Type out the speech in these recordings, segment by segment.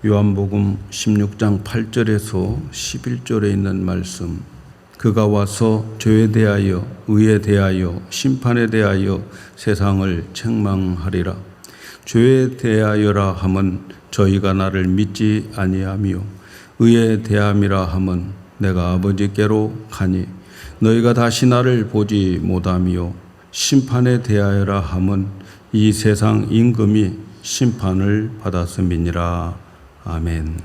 요한복음 16장 8절에서 11절에 있는 말씀, 그가 와서 죄에 대하여 의에 대하여 심판에 대하여 세상을 책망하리라. 죄에 대하여라 함은 저희가 나를 믿지 아니하며 의에 대함이라 함은 내가 아버지께로 가니 너희가 다시 나를 보지 못하며 심판에 대하여라 함은 이 세상 임금이 심판을 받았음이니라. 아멘.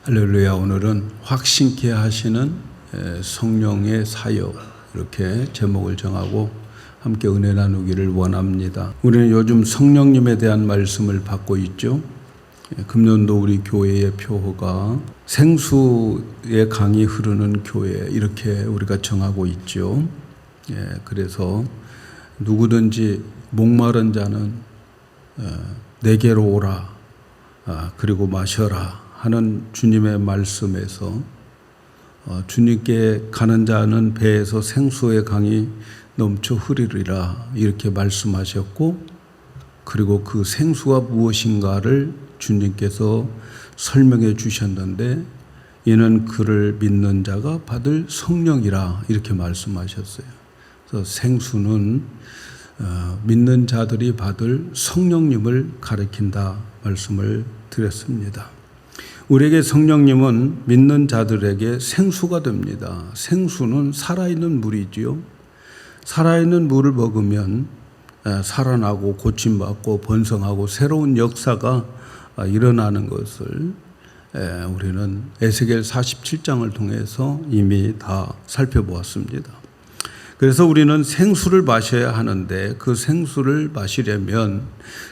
할렐루야. 오늘은 확신케 하시는 성령의 사역, 이렇게 제목을 정하고 함께 은혜 나누기를 원합니다. 우리는 요즘 성령님에 대한 말씀을 받고 있죠. 금년도 우리 교회의 표어가 생수의 강이 흐르는 교회, 이렇게 우리가 정하고 있죠. 그래서 누구든지 목마른 자는 내게로 오라, 그리고 마셔라 하는 주님의 말씀에서 주님께 가는 자는 배에서 생수의 강이 넘쳐 흐르리라, 이렇게 말씀하셨고, 그리고 그 생수가 무엇인가를 주님께서 설명해 주셨는데, 이는 그를 믿는 자가 받을 성령이라, 이렇게 말씀하셨어요. 그래서 생수는 믿는 자들이 받을 성령님을 가리킨다 말씀을 드렸습니다. 우리에게 성령님은 믿는 자들에게 생수가 됩니다. 생수는 살아있는 물이지요. 살아있는 물을 먹으면 살아나고 고침받고 번성하고 새로운 역사가 일어나는 것을 우리는 에스겔 47장을 통해서 이미 다 살펴보았습니다. 그래서 우리는 생수를 마셔야 하는데, 그 생수를 마시려면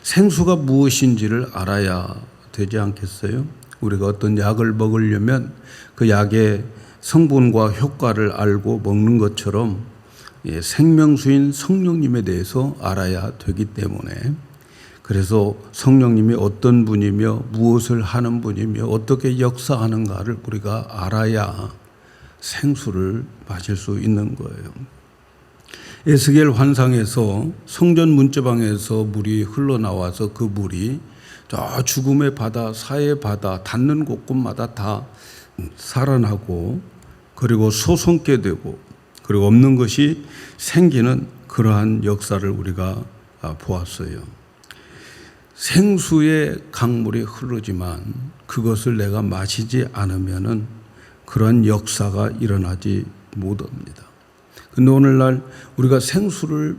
생수가 무엇인지를 알아야 되지 않겠어요? 우리가 어떤 약을 먹으려면 그 약의 성분과 효과를 알고 먹는 것처럼 생명수인 성령님에 대해서 알아야 되기 때문에, 그래서 성령님이 어떤 분이며 무엇을 하는 분이며 어떻게 역사하는가를 우리가 알아야 생수를 마실 수 있는 거예요. 에스겔 환상에서 성전 문제방에서 물이 흘러나와서 그 물이 저 죽음의 바다, 사의 바다, 닿는 곳곳마다 다 살아나고, 그리고 솟음게 되고, 그리고 없는 것이 생기는 그러한 역사를 우리가 보았어요. 생수의 강물이 흐르지만 그것을 내가 마시지 않으면은 그러한 역사가 일어나지 못합니다. 근데 오늘날 우리가 생수를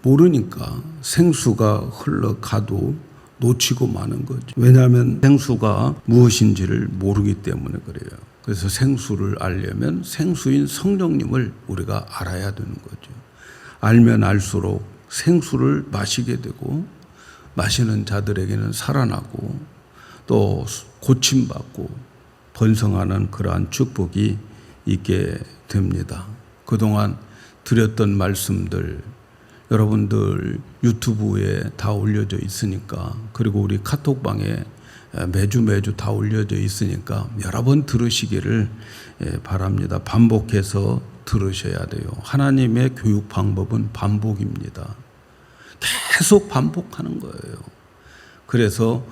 모르니까 생수가 흘러가도 놓치고 마는 거죠. 왜냐하면 생수가 무엇인지를 모르기 때문에 그래요. 그래서 생수를 알려면 생수인 성령님을 우리가 알아야 되는 거죠. 알면 알수록 생수를 마시게 되고, 마시는 자들에게는 살아나고 또 고침받고 번성하는 그러한 축복이 있게 됩니다. 그동안 드렸던 말씀들 여러분들 유튜브에 다 올려져 있으니까, 그리고 우리 카톡방에 매주 다 올려져 있으니까 여러 번 들으시기를 바랍니다. 반복해서 들으셔야 돼요. 하나님의 교육 방법은 반복입니다. 계속 반복하는 거예요. 그래서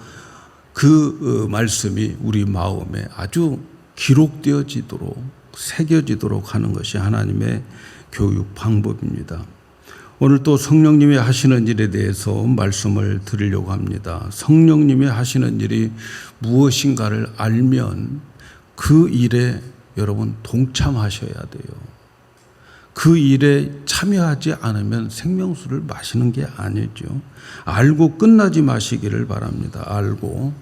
그 말씀이 우리 마음에 아주 기록되어지도록, 새겨지도록 하는 것이 하나님의 교육 방법입니다. 오늘 또 성령님이 하시는 일에 대해서 말씀을 드리려고 합니다. 성령님이 하시는 일이 무엇인가를 알면 그 일에 여러분 동참하셔야 돼요. 그 일에 참여하지 않으면 생명수를 마시는 게 아니죠. 알고 끝나지 마시기를 바랍니다. 알고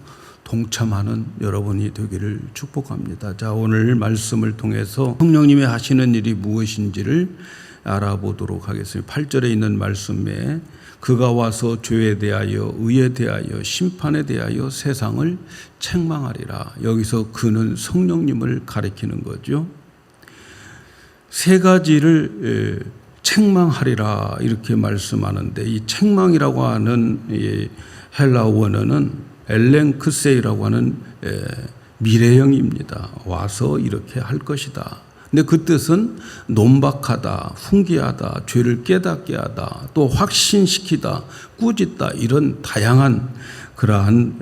동참하는 여러분이 되기를 축복합니다. 자, 오늘 말씀을 통해서 성령님이 하시는 일이 무엇인지를 알아보도록 하겠습니다. 8절에 있는 말씀에 그가 와서 죄에 대하여 의에 대하여 심판에 대하여 세상을 책망하리라. 여기서 그는 성령님을 가리키는 거죠. 세 가지를 책망하리라, 이렇게 말씀하는데, 이 책망이라고 하는 이 헬라 원어는 엘렌크세이라고 하는 미래형입니다. 와서 이렇게 할 것이다. 근데 그 뜻은 논박하다, 훈계하다, 죄를 깨닫게 하다, 또 확신시키다, 꾸짖다, 이런 다양한 그러한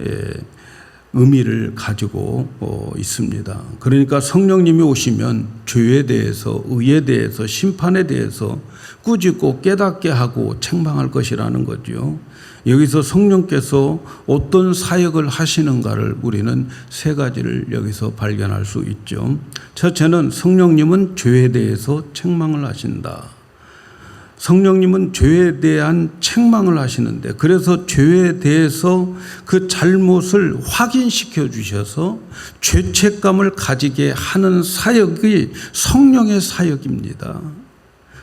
의미를 가지고 있습니다. 그러니까 성령님이 오시면 죄에 대해서, 의에 대해서, 심판에 대해서 꾸짖고 깨닫게 하고 책망할 것이라는 거죠. 여기서 성령께서 어떤 사역을 하시는가를 우리는 세 가지를 여기서 발견할 수 있죠. 첫째는 성령님은 죄에 대해서 책망을 하신다. 성령님은 죄에 대한 책망을 하시는데, 그래서 죄에 대해서 그 잘못을 확인시켜 주셔서 죄책감을 가지게 하는 사역이 성령의 사역입니다.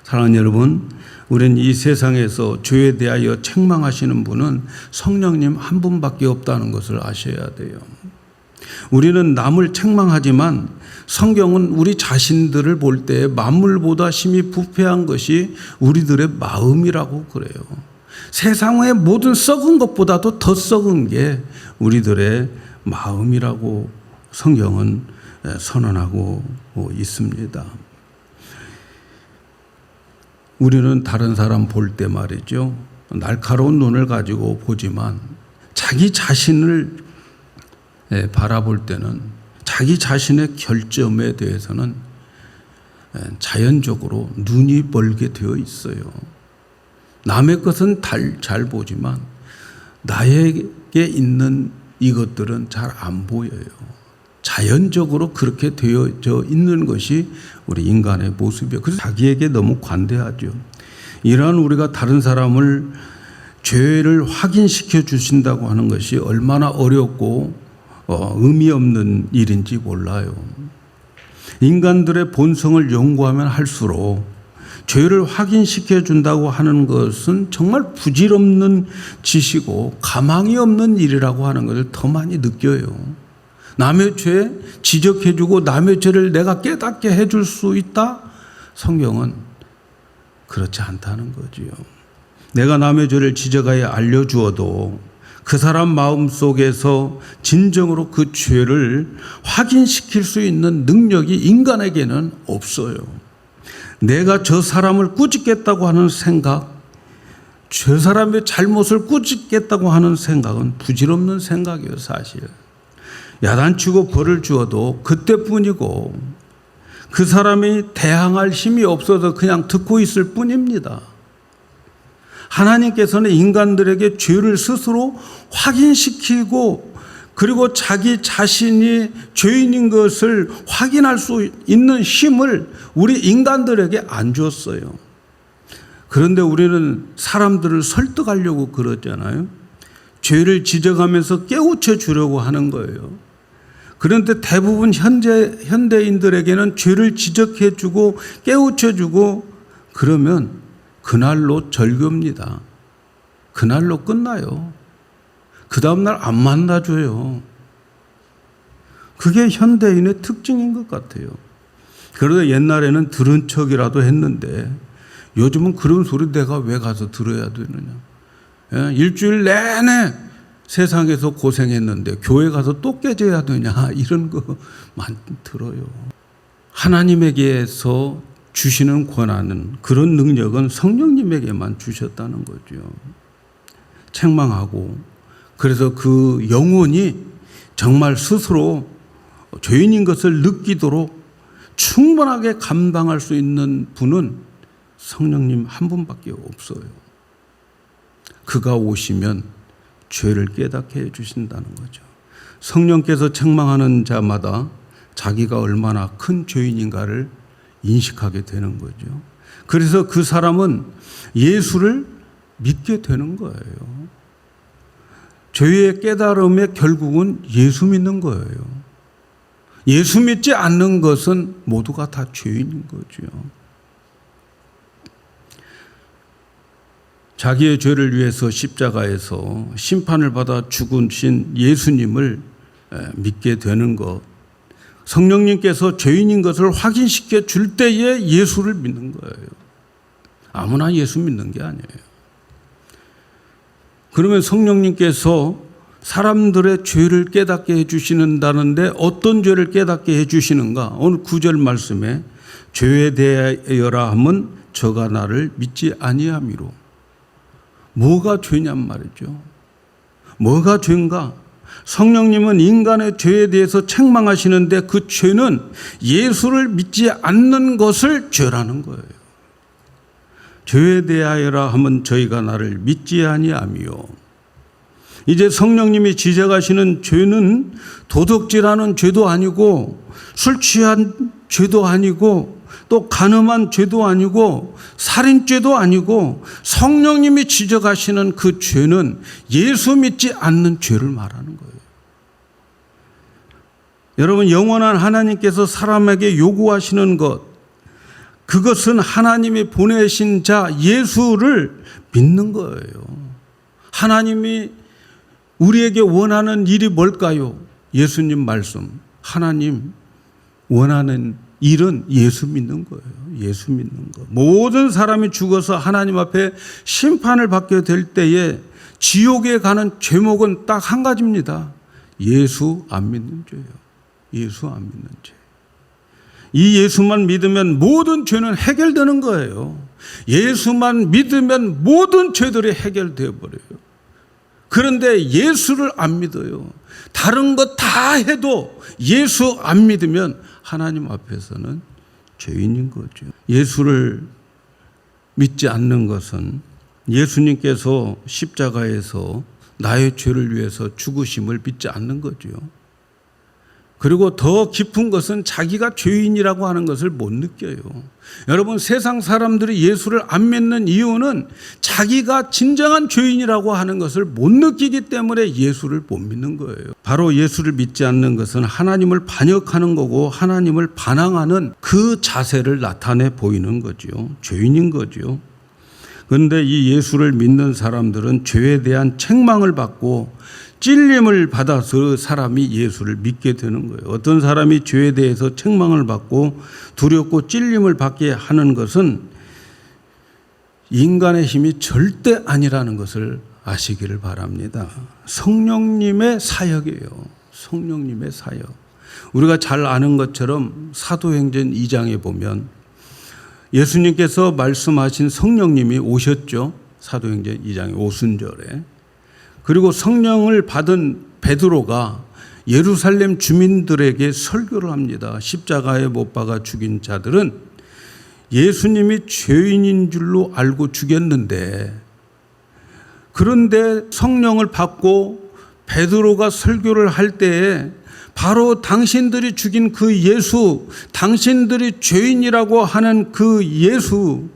사랑하는 여러분, 우리는 이 세상에서 죄에 대하여 책망하시는 분은 성령님 한 분밖에 없다는 것을 아셔야 돼요. 우리는 남을 책망하지만 성경은 우리 자신들을 볼 때 만물보다 심히 부패한 것이 우리들의 마음이라고 그래요. 세상의 모든 썩은 것보다도 더 썩은 게 우리들의 마음이라고 성경은 선언하고 있습니다. 우리는 다른 사람 볼 때 말이죠, 날카로운 눈을 가지고 보지만 자기 자신을 바라볼 때는 자기 자신의 결점에 대해서는 자연적으로 눈이 멀게 되어 있어요. 남의 것은 잘 보지만 나에게 있는 이것들은 잘 안 보여요. 자연적으로 그렇게 되어져 있는 것이 우리 인간의 모습이에요. 그래서 자기에게 너무 관대하죠. 이러한 우리가 다른 사람을 죄를 확인시켜 주신다고 하는 것이 얼마나 어렵고 의미 없는 일인지 몰라요. 인간들의 본성을 연구하면 할수록 죄를 확인시켜 준다고 하는 것은 정말 부질없는 짓이고 가망이 없는 일이라고 하는 것을 더 많이 느껴요. 남의 죄 지적해주고 남의 죄를 내가 깨닫게 해줄 수 있다? 성경은 그렇지 않다는 거지요. 내가 남의 죄를 지적하여 알려주어도 그 사람 마음속에서 진정으로 그 죄를 확인시킬 수 있는 능력이 인간에게는 없어요. 내가 저 사람을 꾸짖겠다고 하는 생각, 저 사람의 잘못을 꾸짖겠다고 하는 생각은 부질없는 생각이에요, 사실. 야단치고 벌을 주어도 그때뿐이고 그 사람이 대항할 힘이 없어서 그냥 듣고 있을 뿐입니다. 하나님께서는 인간들에게 죄를 스스로 확인시키고 그리고 자기 자신이 죄인인 것을 확인할 수 있는 힘을 우리 인간들에게 안 주었어요. 그런데 우리는 사람들을 설득하려고 그러잖아요. 죄를 지적하면서 깨우쳐 주려고 하는 거예요. 그런데 대부분 현대인들에게는 죄를 지적해 주고 깨우쳐 주고 그러면 그날로 절교입니다. 그날로 끝나요. 그 다음날 안 만나줘요. 그게 현대인의 특징인 것 같아요. 그러다 옛날에는 들은 척이라도 했는데 요즘은 그런 소리 내가 왜 가서 들어야 되느냐. 일주일 내내 세상에서 고생했는데 교회 가서 또 깨져야 되냐, 이런 거만 들어요. 하나님에게서 주시는 권한은, 그런 능력은 성령님에게만 주셨다는 거죠. 책망하고 그래서 그 영혼이 정말 스스로 죄인인 것을 느끼도록 충분하게 감당할 수 있는 분은 성령님 한 분밖에 없어요. 그가 오시면 죄를 깨닫게 해주신다는 거죠. 성령께서 책망하는 자마다 자기가 얼마나 큰 죄인인가를 인식하게 되는 거죠. 그래서 그 사람은 예수를 믿게 되는 거예요. 죄의 깨달음의 결국은 예수 믿는 거예요. 예수 믿지 않는 것은 모두가 다 죄인인 거죠. 자기의 죄를 위해서 십자가에서 심판을 받아 죽으신 예수님을 믿게 되는 것, 성령님께서 죄인인 것을 확인시켜 줄 때에 예수를 믿는 거예요. 아무나 예수 믿는 게 아니에요. 그러면 성령님께서 사람들의 죄를 깨닫게 해주시는다는데 어떤 죄를 깨닫게 해주시는가? 오늘 9절 말씀에 죄에 대하여라 함은 저가 나를 믿지 아니함이로. 뭐가 죄냔 말이죠. 뭐가 죄인가? 성령님은 인간의 죄에 대해서 책망하시는데 그 죄는 예수를 믿지 않는 것을 죄라는 거예요. 죄에 대하여라 하면 저희가 나를 믿지 아니하며, 이제 성령님이 지적하시는 죄는 도둑질하는 죄도 아니고 술 취한 죄도 아니고 또 간음한 죄도 아니고 살인죄도 아니고, 성령님이 지적하시는 그 죄는 예수 믿지 않는 죄를 말하는 거예요. 여러분, 영원한 하나님께서 사람에게 요구하시는 것, 그것은 하나님이 보내신 자 예수를 믿는 거예요. 하나님이 우리에게 원하는 일이 뭘까요? 예수님 말씀, 하나님 원하는 일은 예수 믿는 거예요. 예수 믿는 거. 모든 사람이 죽어서 하나님 앞에 심판을 받게 될 때에 지옥에 가는 죄목은 딱 한 가지입니다. 예수 안 믿는 죄예요. 예수 안 믿는 죄. 이 예수만 믿으면 모든 죄는 해결되는 거예요. 예수만 믿으면 모든 죄들이 해결되어 버려요. 그런데 예수를 안 믿어요. 다른 것 다 해도 예수 안 믿으면 하나님 앞에서는 죄인인 거죠. 예수를 믿지 않는 것은 예수님께서 십자가에서 나의 죄를 위해서 죽으심을 믿지 않는 거죠. 그리고 더 깊은 것은 자기가 죄인이라고 하는 것을 못 느껴요. 여러분, 세상 사람들이 예수를 안 믿는 이유는 자기가 진정한 죄인이라고 하는 것을 못 느끼기 때문에 예수를 못 믿는 거예요. 바로 예수를 믿지 않는 것은 하나님을 반역하는 거고 하나님을 반항하는 그 자세를 나타내 보이는 거죠. 죄인인 거죠. 그런데 이 예수를 믿는 사람들은 죄에 대한 책망을 받고 찔림을 받아서 사람이 예수를 믿게 되는 거예요. 어떤 사람이 죄에 대해서 책망을 받고 두렵고 찔림을 받게 하는 것은 인간의 힘이 절대 아니라는 것을 아시기를 바랍니다. 성령님의 사역이에요. 성령님의 사역. 우리가 잘 아는 것처럼 사도행전 2장에 보면 예수님께서 말씀하신 성령님이 오셨죠. 사도행전 2장의 오순절에. 그리고 성령을 받은 베드로가 예루살렘 주민들에게 설교를 합니다. 십자가에 못 박아 죽인 자들은 예수님이 죄인인 줄로 알고 죽였는데, 그런데 성령을 받고 베드로가 설교를 할 때에 바로 당신들이 죽인 그 예수, 당신들이 죄인이라고 하는 그 예수,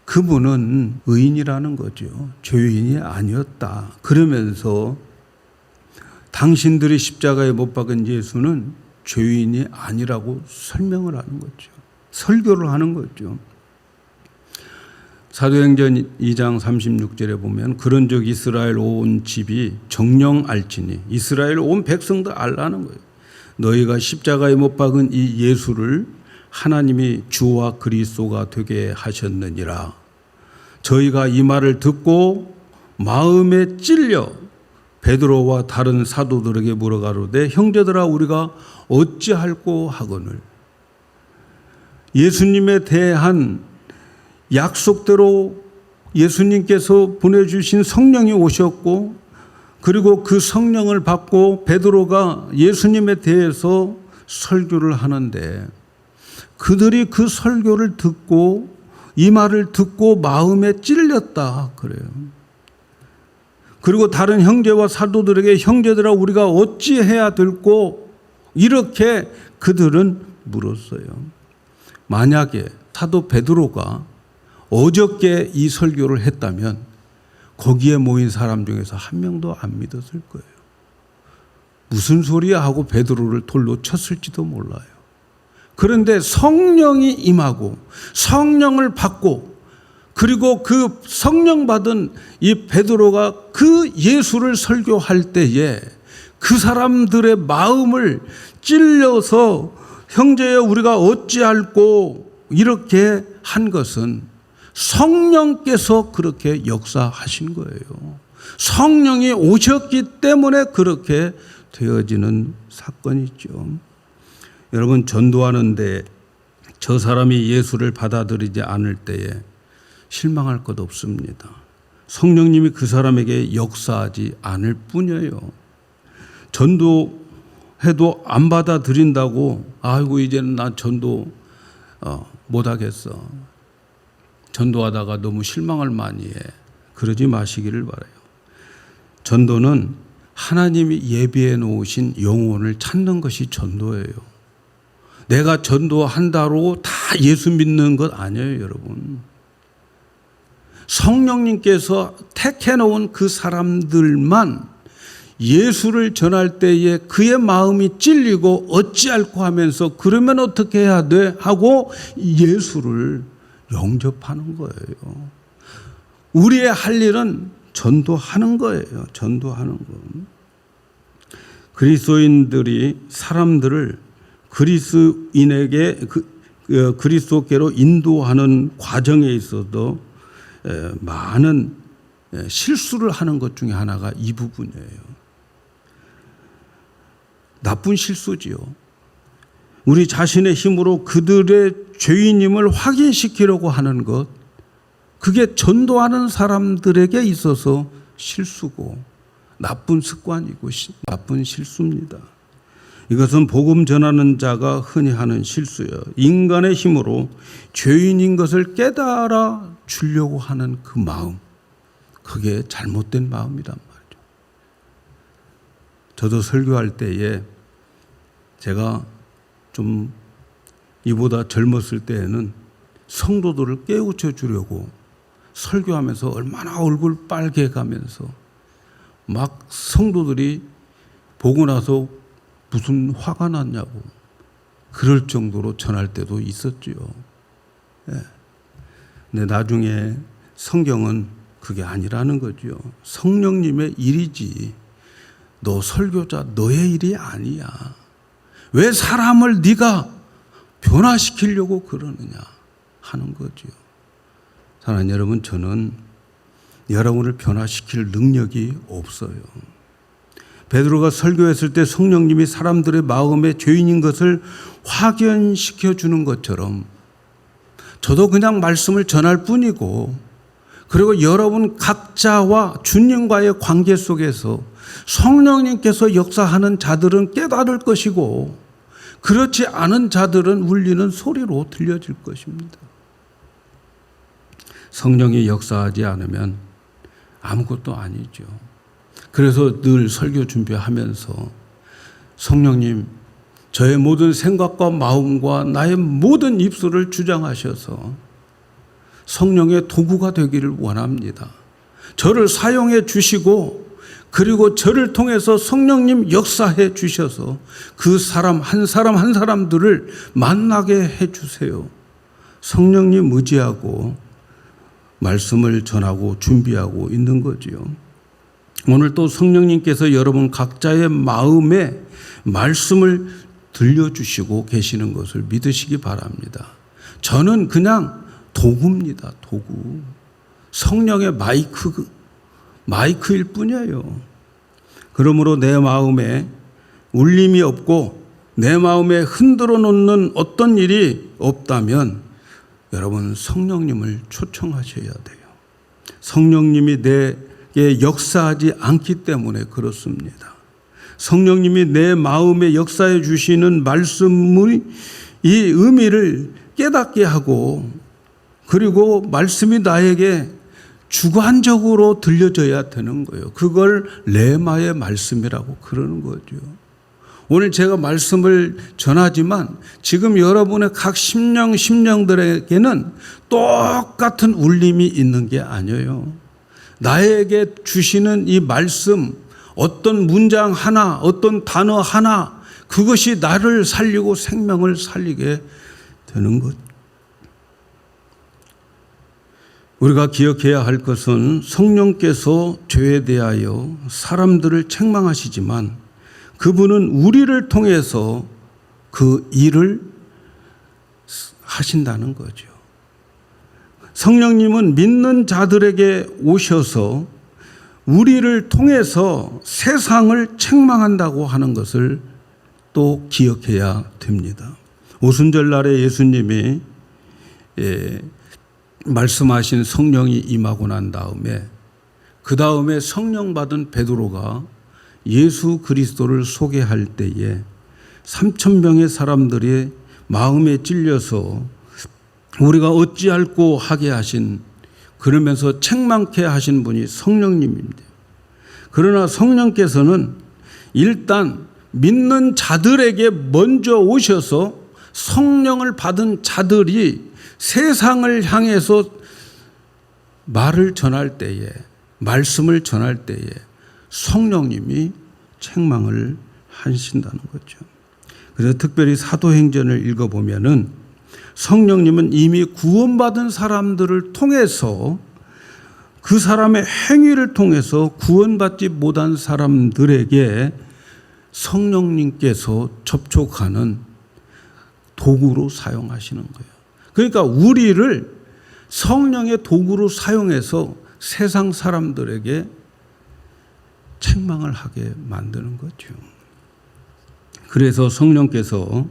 그분은 의인이라는 거죠. 죄인이 아니었다. 그러면서 당신들이 십자가에 못 박은 예수는 죄인이 아니라고 설명을 하는 거죠. 설교를 하는 거죠. 사도행전 2장 36절에 보면 그런즉 이스라엘 온 집이 정령 알지니, 이스라엘 온 백성도 알라는 거예요. 너희가 십자가에 못 박은 이 예수를 하나님이 주와 그리스도가 되게 하셨느니라. 저희가 이 말을 듣고 마음에 찔려 베드로와 다른 사도들에게 물어가로되 형제들아 우리가 어찌할꼬 하거늘. 예수님에 대한 약속대로 예수님께서 보내주신 성령이 오셨고, 그리고 그 성령을 받고 베드로가 예수님에 대해서 설교를 하는데, 그들이 그 설교를 듣고 이 말을 듣고 마음에 찔렸다 그래요. 그리고 다른 형제와 사도들에게 형제들아 우리가 어찌해야 될꼬 이렇게 그들은 물었어요. 만약에 사도 베드로가 어저께 이 설교를 했다면 거기에 모인 사람 중에서 한 명도 안 믿었을 거예요. 무슨 소리야 하고 베드로를 돌로 쳤을지도 몰라요. 그런데 성령이 임하고 성령을 받고, 그리고 그 성령 받은 이 베드로가 그 예수를 설교할 때에 그 사람들의 마음을 찔려서 형제여 우리가 어찌할꼬 이렇게 한 것은 성령께서 그렇게 역사하신 거예요. 성령이 오셨기 때문에 그렇게 되어지는 사건이죠. 여러분, 전도하는데 저 사람이 예수를 받아들이지 않을 때에 실망할 것 없습니다. 성령님이 그 사람에게 역사하지 않을 뿐이에요. 전도해도 안 받아들인다고 아이고 이제는 나 전도 못하겠어. 전도하다가 너무 실망을 많이 해. 그러지 마시기를 바라요. 전도는 하나님이 예비해 놓으신 영혼을 찾는 것이 전도예요. 내가 전도한다로 다 예수 믿는 것 아니에요, 여러분. 성령님께서 택해 놓은 그 사람들만 예수를 전할 때에 그의 마음이 찔리고 어찌할꼬 하면서 그러면 어떻게 해야 돼? 하고 예수를 영접하는 거예요. 우리의 할 일은 전도하는 거예요. 전도하는 거. 그리스도인들이 사람들을 그리스도께로 인도하는 과정에 있어도 많은 실수를 하는 것 중에 하나가 이 부분이에요. 나쁜 실수지요. 우리 자신의 힘으로 그들의 죄인임을 확인시키려고 하는 것, 그게 전도하는 사람들에게 있어서 실수고 나쁜 습관이고 나쁜 실수입니다. 이것은 복음 전하는 자가 흔히 하는 실수예요. 인간의 힘으로 죄인인 것을 깨달아 주려고 하는 그 마음, 그게 잘못된 마음이란 말이죠. 저도 설교할 때에 제가 좀 이보다 젊었을 때에는 성도들을 깨우쳐 주려고 설교하면서 얼마나 얼굴 빨개 가면서 막 성도들이 보고 나서 무슨 화가 났냐고 그럴 정도로 전할 때도 있었지요. 예. 근데 나중에 성경은 그게 아니라는 거죠. 성령님의 일이지. 너 설교자 너의 일이 아니야. 왜 사람을 네가 변화시키려고 그러느냐 하는 거죠. 사랑하는 여러분, 저는 여러분을 변화시킬 능력이 없어요. 베드로가 설교했을 때 성령님이 사람들의 마음에 죄인인 것을 확연시켜 주는 것처럼 저도 그냥 말씀을 전할 뿐이고, 그리고 여러분 각자와 주님과의 관계 속에서 성령님께서 역사하는 자들은 깨달을 것이고, 그렇지 않은 자들은 울리는 소리로 들려질 것입니다. 성령이 역사하지 않으면 아무것도 아니죠. 그래서 늘 설교 준비하면서 성령님, 저의 모든 생각과 마음과 나의 모든 입술을 주장하셔서 성령의 도구가 되기를 원합니다. 저를 사용해 주시고, 그리고 저를 통해서 성령님 역사해 주셔서 그 사람 한 사람들을 만나게 해 주세요. 성령님 의지하고 말씀을 전하고 준비하고 있는 거지요. 오늘 또 성령님께서 여러분 각자의 마음에 말씀을 들려주시고 계시는 것을 믿으시기 바랍니다. 저는 그냥 도구입니다. 도구. 성령의 마이크일 뿐이에요. 그러므로 내 마음에 울림이 없고 내 마음에 흔들어 놓는 어떤 일이 없다면 여러분 성령님을 초청하셔야 돼요. 성령님이 내게 역사하지 않기 때문에 그렇습니다. 성령님이 내 마음에 역사해 주시는 말씀의 이 의미를 깨닫게 하고, 그리고 말씀이 나에게 주관적으로 들려져야 되는 거예요. 그걸 레마의 말씀이라고 그러는 거죠. 오늘 제가 말씀을 전하지만 지금 여러분의 각 심령들에게는 똑같은 울림이 있는 게 아니에요. 나에게 주시는 이 말씀, 어떤 문장 하나, 어떤 단어 하나, 그것이 나를 살리고 생명을 살리게 되는 것. 우리가 기억해야 할 것은 성령께서 죄에 대하여 사람들을 책망하시지만 그분은 우리를 통해서 그 일을 하신다는 거죠. 성령님은 믿는 자들에게 오셔서 우리를 통해서 세상을 책망한다고 하는 것을 또 기억해야 됩니다. 오순절 날에 예수님이 말씀하신 성령이 임하고 난 다음에, 그 다음에 성령 받은 베드로가 예수 그리스도를 소개할 때에 3,000명의 사람들의 마음에 찔려서 우리가 어찌할꼬 하게 하신, 그러면서 책망케 하신 분이 성령님입니다. 그러나 성령께서는 일단 믿는 자들에게 먼저 오셔서 성령을 받은 자들이 세상을 향해서 말을 전할 때에, 말씀을 전할 때에 성령님이 책망을 하신다는 거죠. 그래서 특별히 사도행전을 읽어보면은 성령님은 이미 구원받은 사람들을 통해서, 그 사람의 행위를 통해서 구원받지 못한 사람들에게 성령님께서 접촉하는 도구로 사용하시는 거예요. 그러니까 우리를 성령의 도구로 사용해서 세상 사람들에게 책망을 하게 만드는 거죠. 그래서 성령께서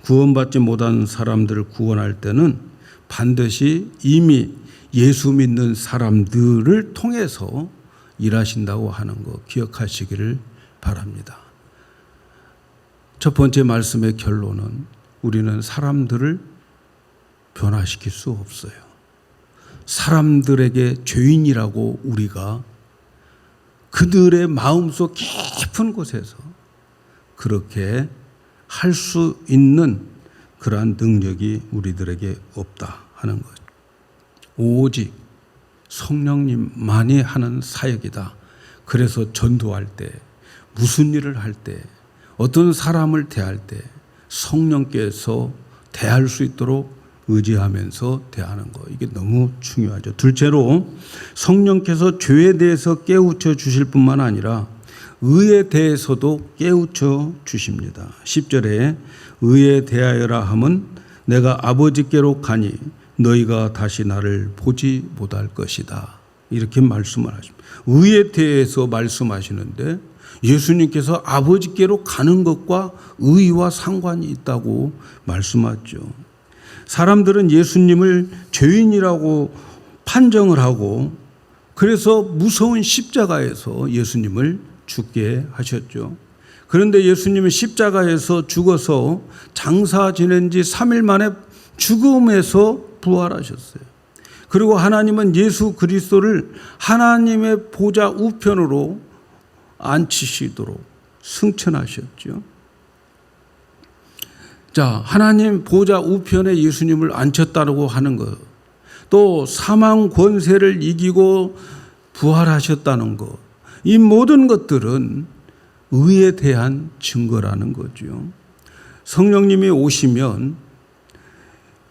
구원받지 못한 사람들을 구원할 때는 반드시 이미 예수 믿는 사람들을 통해서 일하신다고 하는 거 기억하시기를 바랍니다. 첫 번째 말씀의 결론은 우리는 사람들을 변화시킬 수 없어요. 사람들에게 죄인이라고 우리가 그들의 마음속 깊은 곳에서 그렇게 할 수 있는 그러한 능력이 우리들에게 없다 하는 것. 오직 성령님만이 하는 사역이다. 그래서 전도할 때, 무슨 일을 할 때, 어떤 사람을 대할 때 성령께서 대할 수 있도록 의지하면서 대하는 거, 이게 너무 중요하죠. 둘째로 성령께서 죄에 대해서 깨우쳐 주실 뿐만 아니라 의에 대해서도 깨우쳐 주십니다. 10절에 의에 대하여라 함은 내가 아버지께로 가니 너희가 다시 나를 보지 못할 것이다. 이렇게 말씀을 하십니다. 의에 대해서 말씀하시는데 예수님께서 아버지께로 가는 것과 의와 상관이 있다고 말씀하죠. 사람들은 예수님을 죄인이라고 판정을 하고 그래서 무서운 십자가에서 예수님을 죽게 하셨죠. 그런데 예수님은 십자가에서 죽어서 장사 지낸 지 3일 만에 죽음에서 부활하셨어요. 그리고 하나님은 예수 그리스도를 하나님의 보좌 우편으로 앉히시도록 승천하셨죠. 자, 하나님 보좌 우편에 예수님을 앉혔다고 하는 것, 또 사망 권세를 이기고 부활하셨다는 것, 이 모든 것들은 의에 대한 증거라는 거죠. 성령님이 오시면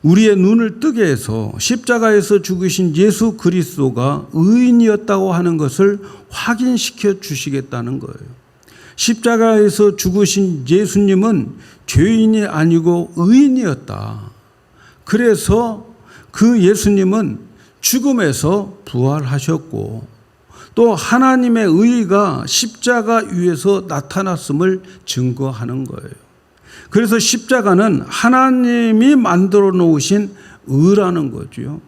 우리의 눈을 뜨게 해서 십자가에서 죽으신 예수 그리스도가 의인이었다고 하는 것을 확인시켜 주시겠다는 거예요. 십자가에서 죽으신 예수님은 죄인이 아니고 의인이었다. 그래서 그 예수님은 죽음에서 부활하셨고 또 하나님의 의의가 십자가 위에서 나타났음을 증거하는 거예요. 그래서 십자가는 하나님이 만들어 놓으신 의라는 거죠.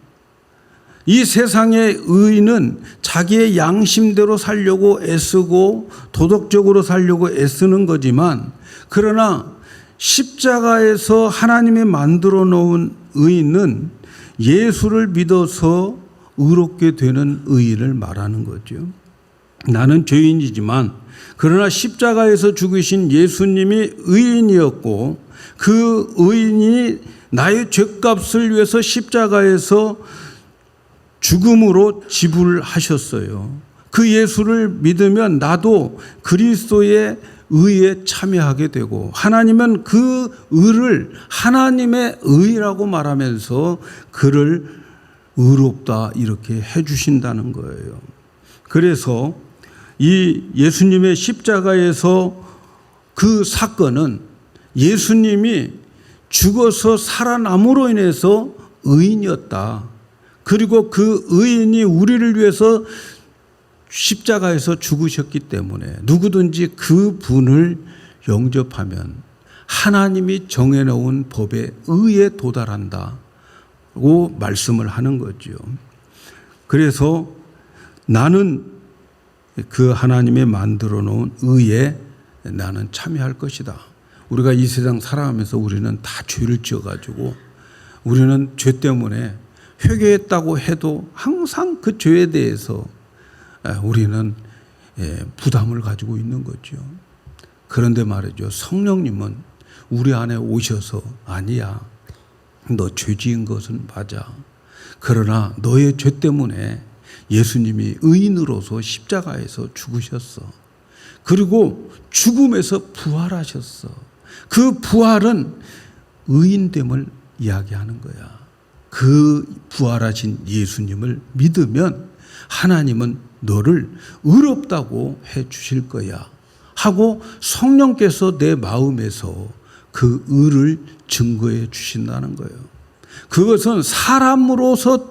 이 세상의 의인은 자기의 양심대로 살려고 애쓰고 도덕적으로 살려고 애쓰는 거지만, 그러나 십자가에서 하나님이 만들어 놓은 의인은 예수를 믿어서 의롭게 되는 의인을 말하는 거죠. 나는 죄인이지만 그러나 십자가에서 죽으신 예수님이 의인이었고 그 의인이 나의 죄값을 위해서 십자가에서 죽음으로 지불하셨어요. 그 예수를 믿으면 나도 그리스도의 의에 참여하게 되고 하나님은 그 의를 하나님의 의라고 말하면서 그를 의롭다 이렇게 해주신다는 거예요. 그래서 이 예수님의 십자가에서 그 사건은 예수님이 죽어서 살아남으로 인해서 의인이었다. 그리고 그 의인이 우리를 위해서 십자가에서 죽으셨기 때문에 누구든지 그 분을 영접하면 하나님이 정해놓은 법의 의에 도달한다고 말씀을 하는 거죠. 그래서 나는 그 하나님의 만들어 놓은 의에 나는 참여할 것이다. 우리가 이 세상 살아가면서 우리는 다 죄를 지어가지고 우리는 죄 때문에 회개했다고 해도 항상 그 죄에 대해서 우리는 부담을 가지고 있는 거죠. 그런데 말이죠. 성령님은 우리 안에 오셔서 아니야. 너 죄 지은 것은 맞아. 그러나 너의 죄 때문에 예수님이 의인으로서 십자가에서 죽으셨어. 그리고 죽음에서 부활하셨어. 그 부활은 의인됨을 이야기하는 거야. 그 부활하신 예수님을 믿으면 하나님은 너를 의롭다고 해 주실 거야 하고 성령께서 내 마음에서 그 의를 증거해 주신다는 거예요. 그것은 사람으로서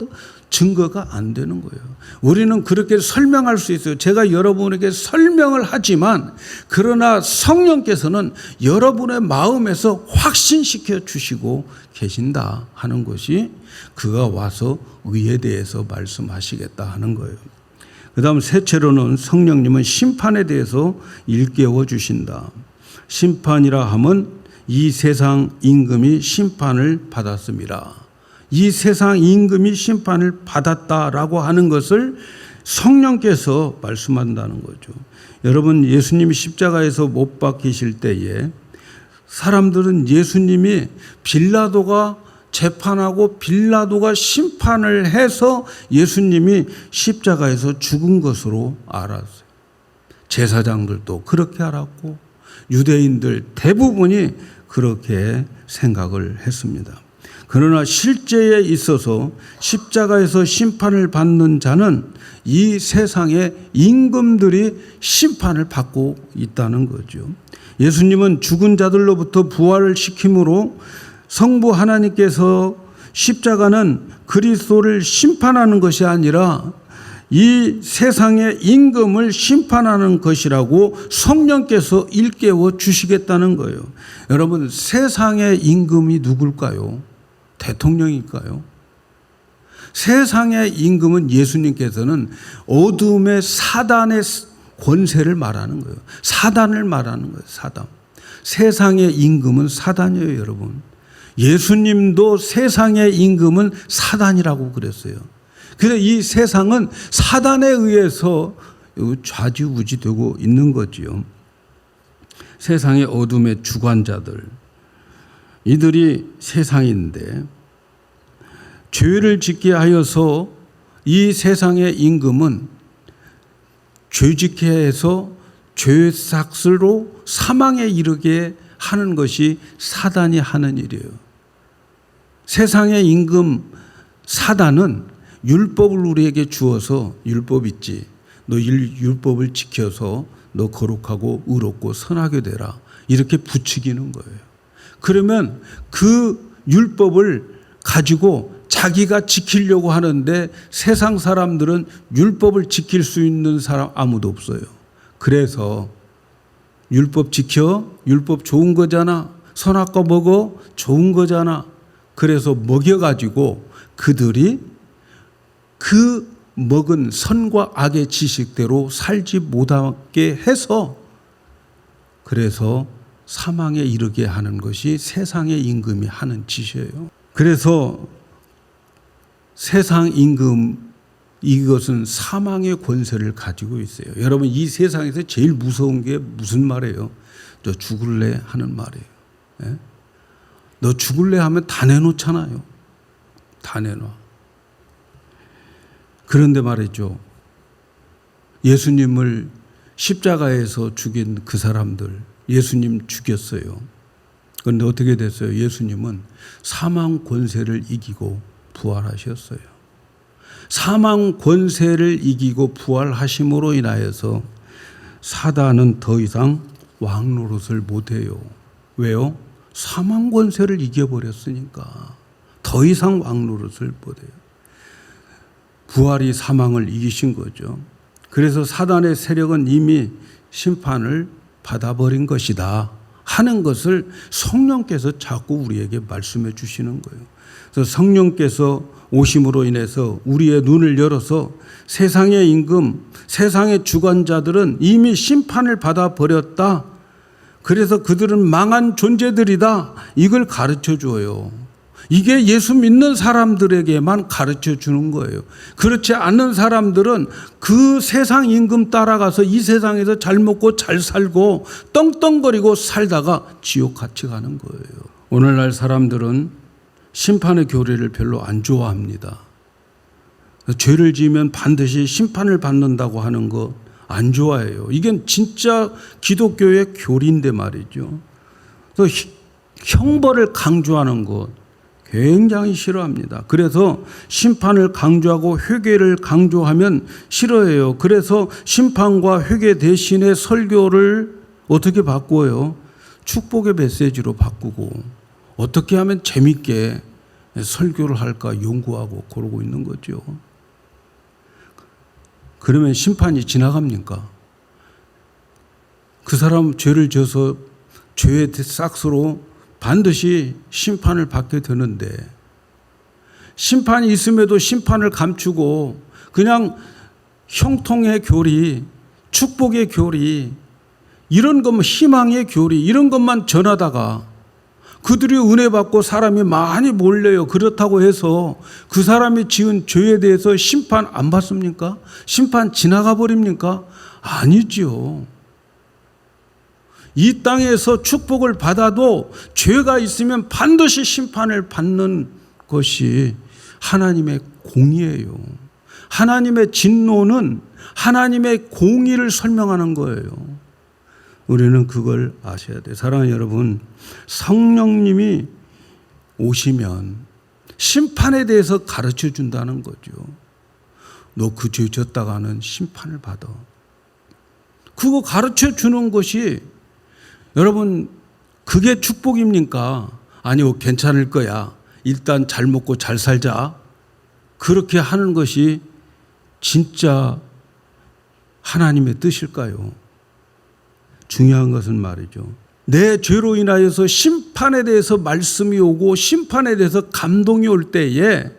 증거가 안 되는 거예요. 우리는 그렇게 설명할 수 있어요. 제가 여러분에게 설명을 하지만 그러나 성령께서는 여러분의 마음에서 확신시켜 주시고 계신다 하는 것이 그가 와서 의에 대해서 말씀하시겠다 하는 거예요. 그 다음 셋째로는 성령님은 심판에 대해서 일깨워 주신다. 심판이라 함은 이 세상 임금이 심판을 받았습니다. 이 세상 임금이 심판을 받았다라고 하는 것을 성령께서 말씀한다는 거죠. 여러분, 예수님이 십자가에서 못 박히실 때에 사람들은 예수님이 빌라도가 재판하고 빌라도가 심판을 해서 예수님이 십자가에서 죽은 것으로 알았어요. 제사장들도 그렇게 알았고 유대인들 대부분이 그렇게 생각을 했습니다. 그러나 실제에 있어서 십자가에서 심판을 받는 자는 이 세상의 임금들이 심판을 받고 있다는 거죠. 예수님은 죽은 자들로부터 부활을 시킴으로 성부 하나님께서 십자가는 그리스도를 심판하는 것이 아니라 이 세상의 임금을 심판하는 것이라고 성령께서 일깨워 주시겠다는 거예요. 여러분, 세상의 임금이 누굴까요? 대통령일까요? 세상의 임금은 예수님께서는 어둠의 사단의 권세를 말하는 거예요. 사단을 말하는 거예요. 사단. 세상의 임금은 사단이에요, 여러분. 예수님도 세상의 임금은 사단이라고 그랬어요. 그래서 이 세상은 사단에 의해서 좌지우지되고 있는 거지요. 세상의 어둠의 주관자들, 이들이 세상인데 죄를 짓게 하여서 이 세상의 임금은 죄짓게 해서 죄삭스로 사망에 이르게 하는 것이 사단이 하는 일이에요. 세상의 임금 사단은 율법을 우리에게 주어서 율법 있지. 너 율법을 지켜서 너 거룩하고 의롭고 선하게 되라. 이렇게 부추기는 거예요. 그러면 그 율법을 가지고 자기가 지키려고 하는데 세상 사람들은 율법을 지킬 수 있는 사람 아무도 없어요. 그래서 율법 지켜? 율법 좋은 거잖아. 선악과 먹어? 좋은 거잖아. 그래서 먹여가지고 그들이 그 먹은 선과 악의 지식대로 살지 못하게 해서 그래서 사망에 이르게 하는 것이 세상의 임금이 하는 짓이에요. 그래서 세상 임금 이것은 사망의 권세를 가지고 있어요. 여러분, 이 세상에서 제일 무서운 게 무슨 말이에요? 너 죽을래 하는 말이에요. 예? 너 죽을래 하면 다 내놓잖아요. 다 내놔. 그런데 말이죠. 예수님을 십자가에서 죽인 그 사람들, 예수님 죽였어요. 그런데 어떻게 됐어요? 예수님은 사망 권세를 이기고 부활하셨어요. 사망 권세를 이기고 부활하심으로 인하여서 사단은 더 이상 왕 노릇을 못해요. 왜요? 사망 권세를 이겨버렸으니까 더 이상 왕 노릇을 못해요. 부활이 사망을 이기신 거죠. 그래서 사단의 세력은 이미 심판을 받아버린 것이다 하는 것을 성령께서 자꾸 우리에게 말씀해 주시는 거예요. 그래서 성령께서 오심으로 인해서 우리의 눈을 열어서 세상의 임금, 세상의 주관자들은 이미 심판을 받아버렸다. 그래서 그들은 망한 존재들이다. 이걸 가르쳐 줘요. 이게 예수 믿는 사람들에게만 가르쳐 주는 거예요. 그렇지 않는 사람들은 그 세상 임금 따라가서 이 세상에서 잘 먹고 잘 살고 떵떵거리고 살다가 지옥 같이 가는 거예요. 오늘날 사람들은 심판의 교리를 별로 안 좋아합니다. 죄를 지으면 반드시 심판을 받는다고 하는 거 안 좋아해요. 이게 진짜 기독교의 교리인데 말이죠. 그래서 형벌을 강조하는 것 굉장히 싫어합니다. 그래서 심판을 강조하고 회개를 강조하면 싫어해요. 그래서 심판과 회개 대신에 설교를 어떻게 바꾸어요? 축복의 메시지로 바꾸고 어떻게 하면 재밌게 설교를 할까 연구하고 그러고 있는 거죠. 그러면 심판이 지나갑니까? 그 사람 죄를 져서 죄의 싹스로 반드시 심판을 받게 되는데 심판이 있음에도 심판을 감추고 그냥 형통의 교리, 축복의 교리, 이런 것만 희망의 교리 이런 것만 전하다가 그들이 은혜 받고 사람이 많이 몰려요. 그렇다고 해서 그 사람이 지은 죄에 대해서 심판 안 받습니까? 심판 지나가 버립니까? 아니죠. 이 땅에서 축복을 받아도 죄가 있으면 반드시 심판을 받는 것이 하나님의 공의예요. 하나님의 진노는 하나님의 공의를 설명하는 거예요. 우리는 그걸 아셔야 돼요. 사랑하는 여러분, 성령님이 오시면 심판에 대해서 가르쳐 준다는 거죠. 너 그 죄 졌다가는 심판을 받아. 그거 가르쳐 주는 것이 여러분 그게 축복입니까? 아니요, 괜찮을 거야. 일단 잘 먹고 잘 살자. 그렇게 하는 것이 진짜 하나님의 뜻일까요? 중요한 것은 말이죠. 내 죄로 인하여서 심판에 대해서 말씀이 오고 심판에 대해서 감동이 올 때에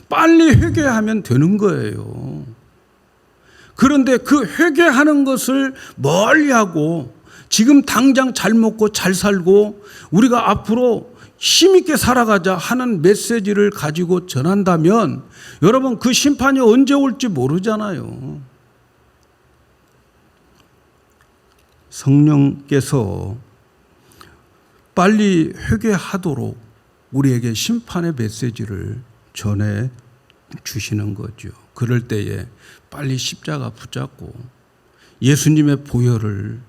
빨리 회개하면 되는 거예요. 그런데 그 회개하는 것을 멀리하고 지금 당장 잘 먹고 잘 살고 우리가 앞으로 힘있게 살아가자 하는 메시지를 가지고 전한다면 여러분 그 심판이 언제 올지 모르잖아요. 성령께서 빨리 회개하도록 우리에게 심판의 메시지를 전해 주시는 거죠. 그럴 때에 빨리 십자가 붙잡고 예수님의 보혈을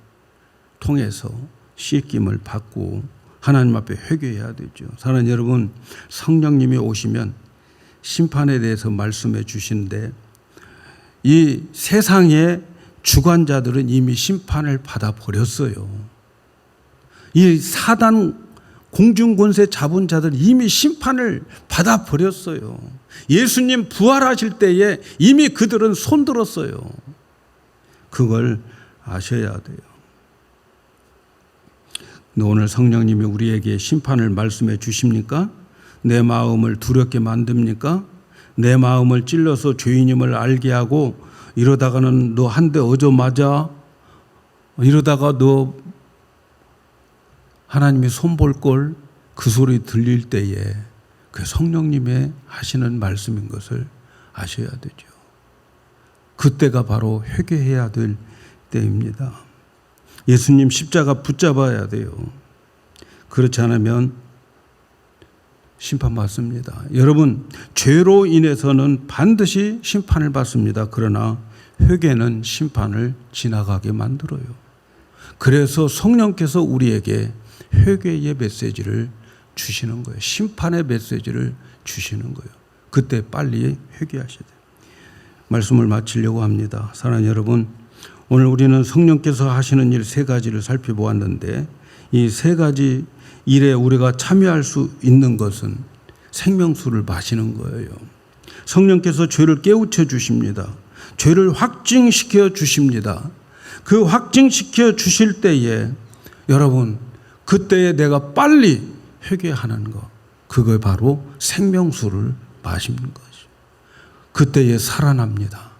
통해서 씻김을 받고 하나님 앞에 회개해야 되죠. 사랑하는 여러분, 성령님이 오시면 심판에 대해서 말씀해 주시는데 이 세상의 주관자들은 이미 심판을 받아버렸어요. 이 사단 공중권세 잡은 자들은 이미 심판을 받아버렸어요. 예수님 부활하실 때에 이미 그들은 손들었어요. 그걸 아셔야 돼요. 오늘 성령님이 우리에게 심판을 말씀해 주십니까? 내 마음을 두렵게 만듭니까? 내 마음을 찔러서 죄인임을 알게 하고 이러다가는 너 한 대 얻어맞아. 이러다가 너 하나님이 손볼 걸 그 소리 들릴 때에 그 성령님의 하시는 말씀인 것을 아셔야 되죠. 그때가 바로 회개해야 될 때입니다. 예수님 십자가 붙잡아야 돼요. 그렇지 않으면 심판받습니다. 여러분, 죄로 인해서는 반드시 심판을 받습니다. 그러나 회개는 심판을 지나가게 만들어요. 그래서 성령께서 우리에게 회개의 메시지를 주시는 거예요. 심판의 메시지를 주시는 거예요. 그때 빨리 회개하셔야 돼요. 말씀을 마치려고 합니다. 사랑하는 여러분, 오늘 우리는 성령께서 하시는 일 세 가지를 살펴보았는데 이 세 가지 일에 우리가 참여할 수 있는 것은 생명수를 마시는 거예요. 성령께서 죄를 깨우쳐 주십니다. 죄를 확증시켜 주십니다. 그 확증시켜 주실 때에 여러분 그때에 내가 빨리 회개하는 것, 그거 바로 생명수를 마시는 것이죠. 그때에 살아납니다.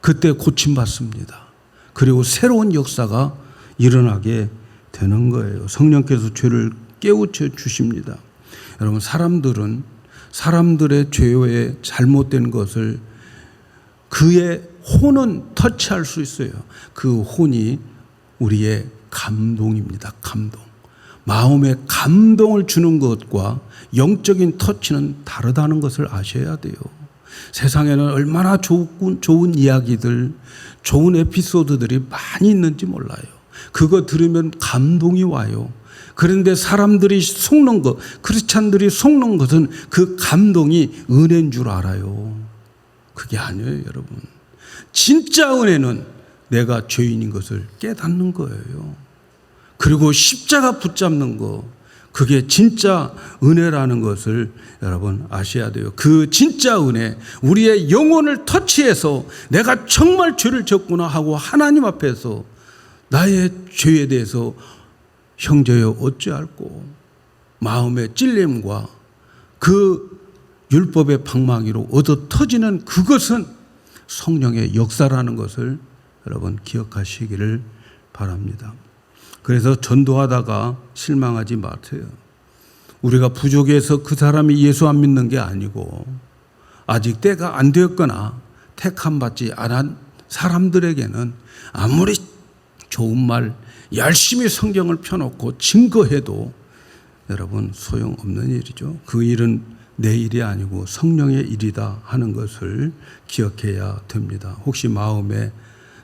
그때 고침받습니다. 그리고 새로운 역사가 일어나게 되는 거예요. 성령께서 죄를 깨우쳐 주십니다. 여러분, 사람들은 사람들의 죄에 잘못된 것을 그의 혼은 터치할 수 있어요. 그 혼이 우리의 감동입니다. 감동. 마음에 감동을 주는 것과 영적인 터치는 다르다는 것을 아셔야 돼요. 세상에는 얼마나 좋은 이야기들, 좋은 에피소드들이 많이 있는지 몰라요. 그거 들으면 감동이 와요. 그런데 사람들이 속는 것, 크리스찬들이 속는 것은 그 감동이 은혜인 줄 알아요. 그게 아니에요, 여러분. 진짜 은혜는 내가 죄인인 것을 깨닫는 거예요. 그리고 십자가 붙잡는 거, 그게 진짜 은혜라는 것을 여러분 아셔야 돼요. 그 진짜 은혜, 우리의 영혼을 터치해서 내가 정말 죄를 졌구나 하고 하나님 앞에서 나의 죄에 대해서 형제여 어찌할꼬 마음의 찔림과 그 율법의 방망이로 얻어 터지는 그것은 성령의 역사라는 것을 여러분 기억하시기를 바랍니다. 그래서 전도하다가 실망하지 마세요. 우리가 부족해서 그 사람이 예수 안 믿는 게 아니고 아직 때가 안 되었거나 택함 받지 않은 사람들에게는 아무리 좋은 말 열심히 성경을 펴놓고 증거해도 여러분 소용없는 일이죠. 그 일은 내 일이 아니고 성령의 일이다 하는 것을 기억해야 됩니다. 혹시 마음에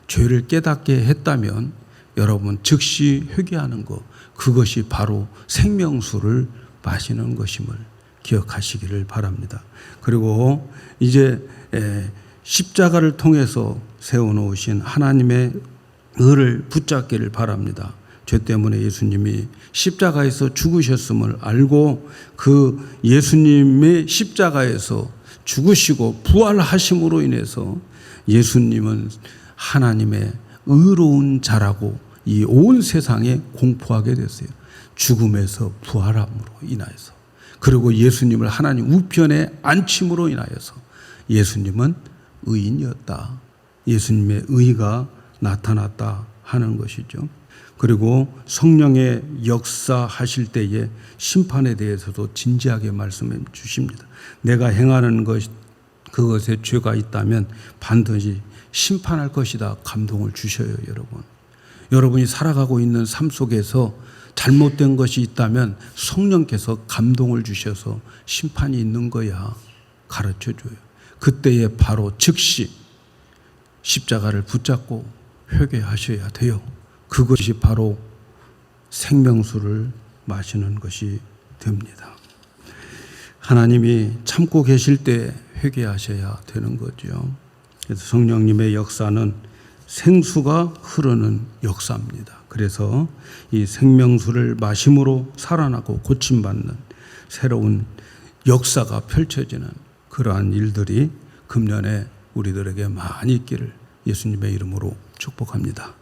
죄를 깨닫게 했다면 여러분 즉시 회개하는 것, 그것이 바로 생명수를 마시는 것임을 기억하시기를 바랍니다. 그리고 이제 십자가를 통해서 세워놓으신 하나님의 의를 붙잡기를 바랍니다. 죄 때문에 예수님이 십자가에서 죽으셨음을 알고 그 예수님의 십자가에서 죽으시고 부활하심으로 인해서 예수님은 하나님의 의로운 자라고 이 온 세상에 공포하게 됐어요. 죽음에서 부활함으로 인하여서. 그리고 예수님을 하나님 우편에 앉힘으로 인하여서 예수님은 의인이었다. 예수님의 의가 나타났다 하는 것이죠. 그리고 성령의 역사하실 때에 심판에 대해서도 진지하게 말씀해 주십니다. 내가 행하는 그것에 죄가 있다면 반드시 심판할 것이다. 감동을 주셔요, 여러분. 여러분이 살아가고 있는 삶 속에서 잘못된 것이 있다면 성령께서 감동을 주셔서 심판이 있는 거야 가르쳐줘요. 그때에 바로 즉시 십자가를 붙잡고 회개하셔야 돼요. 그것이 바로 생명수를 마시는 것이 됩니다. 하나님이 참고 계실 때 회개하셔야 되는 거죠. 그래서 성령님의 역사는 생수가 흐르는 역사입니다. 그래서 이 생명수를 마심으로 살아나고 고침받는 새로운 역사가 펼쳐지는 그러한 일들이 금년에 우리들에게 많이 있기를 예수님의 이름으로 축복합니다.